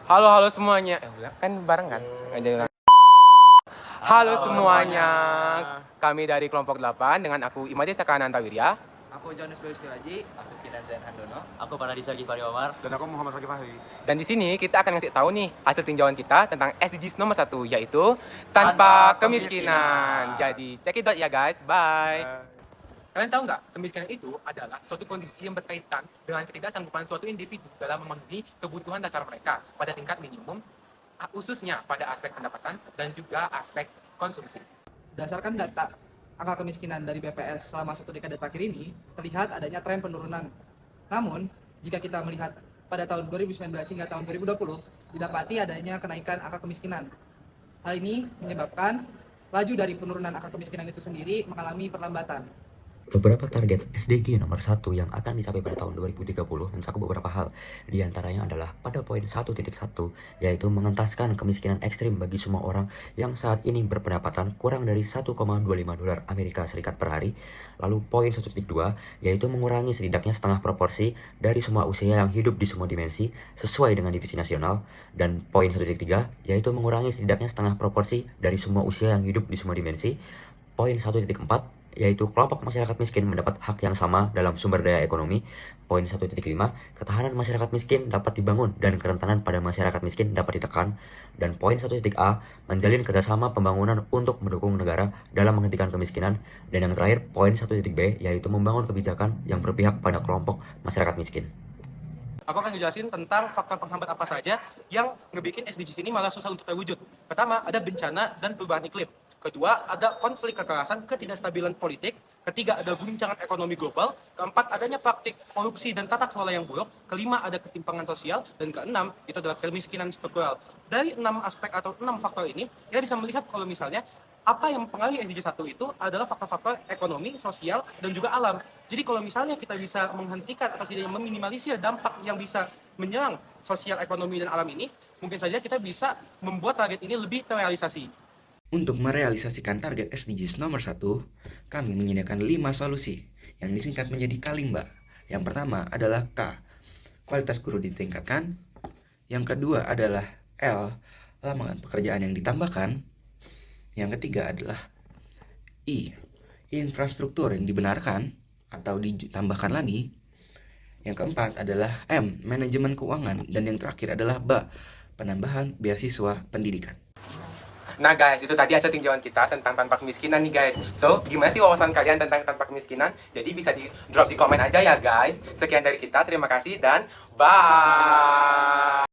Halo semuanya. Kan bareng kan? Halo semuanya. Kami dari kelompok 8 dengan aku Imade Sakananta Wirya. Aku Jonas Beustiwaji. Aku Kinan Zain Handono. Aku Paradisa Gifari Omar. Dan aku Muhammad Fakih Fahri. Dan di sini kita akan ngasih tahu nih hasil tinjauan kita tentang SDGs nomor 1, yaitu tanpa kemiskinan. Jadi check it out ya guys. Bye. Kalian tahu nggak, kemiskinan itu adalah suatu kondisi yang berkaitan dengan ketidaksanggupan suatu individu dalam memenuhi kebutuhan dasar mereka pada tingkat minimum, khususnya pada aspek pendapatan dan juga aspek konsumsi. Berdasarkan data angka kemiskinan dari BPS selama 1 dekade terakhir ini, terlihat adanya tren penurunan. Namun, jika kita melihat pada tahun 2019 hingga tahun 2020, didapati adanya kenaikan angka kemiskinan. Hal ini menyebabkan laju dari penurunan angka kemiskinan itu sendiri mengalami perlambatan. Beberapa target SDG nomor 1 yang akan dicapai pada tahun 2030 mencakup beberapa hal. Di antaranya adalah pada poin 1.1, yaitu mengentaskan kemiskinan ekstrim bagi semua orang yang saat ini berpendapatan kurang dari 1,25 dolar Amerika Serikat per hari. Lalu poin 1.2, yaitu mengurangi setidaknya setengah proporsi dari semua usia yang hidup di semua dimensi sesuai dengan divisi nasional. Dan poin 1.3, yaitu mengurangi setidaknya setengah proporsi dari semua usia yang hidup di semua dimensi. Poin 1.4, yaitu kelompok masyarakat miskin mendapat hak yang sama dalam sumber daya ekonomi. Poin 1.5, ketahanan masyarakat miskin dapat dibangun dan kerentanan pada masyarakat miskin dapat ditekan. Dan poin 1.a, menjalin kerjasama pembangunan untuk mendukung negara dalam menghentikan kemiskinan. Dan yang terakhir, poin 1.b, yaitu membangun kebijakan yang berpihak pada kelompok masyarakat miskin. Aku akan ngejelasin tentang faktor penghambat apa saja yang ngebikin SDGs ini malah susah untuk terwujud. Pertama, ada bencana dan perubahan iklim. Kedua, ada konflik kekerasan, ketidakstabilan politik. Ketiga, ada guncangan ekonomi global. Keempat, adanya praktik korupsi dan tata kelola yang buruk. Kelima, ada ketimpangan sosial. Dan keenam, itu adalah kemiskinan struktural. Dari 6 aspek atau 6 faktor ini, kita bisa melihat kalau misalnya apa yang mempengaruhi SDG 1 itu adalah faktor-faktor ekonomi, sosial, dan juga alam. Jadi kalau misalnya kita bisa menghentikan atau setidaknya meminimalisir dampak yang bisa menyerang sosial, ekonomi, dan alam ini, mungkin saja kita bisa membuat target ini lebih terrealisasi. Untuk merealisasikan target SDGs nomor 1, kami menyediakan 5 solusi yang disingkat menjadi Kalimba. Yang pertama adalah K, kualitas guru ditingkatkan. Yang kedua adalah L, lapangan pekerjaan yang ditambahkan. Yang ketiga adalah I, infrastruktur yang dibenarkan atau ditambahkan lagi. Yang keempat adalah M, manajemen keuangan. Dan yang terakhir adalah B, penambahan beasiswa pendidikan. Nah guys, itu tadi hasil tinjauan kita tentang tanpa kemiskinan nih guys. So, gimana sih wawasan kalian tentang tanpa kemiskinan? Jadi bisa di drop di komen aja ya guys. Sekian dari kita, terima kasih dan bye.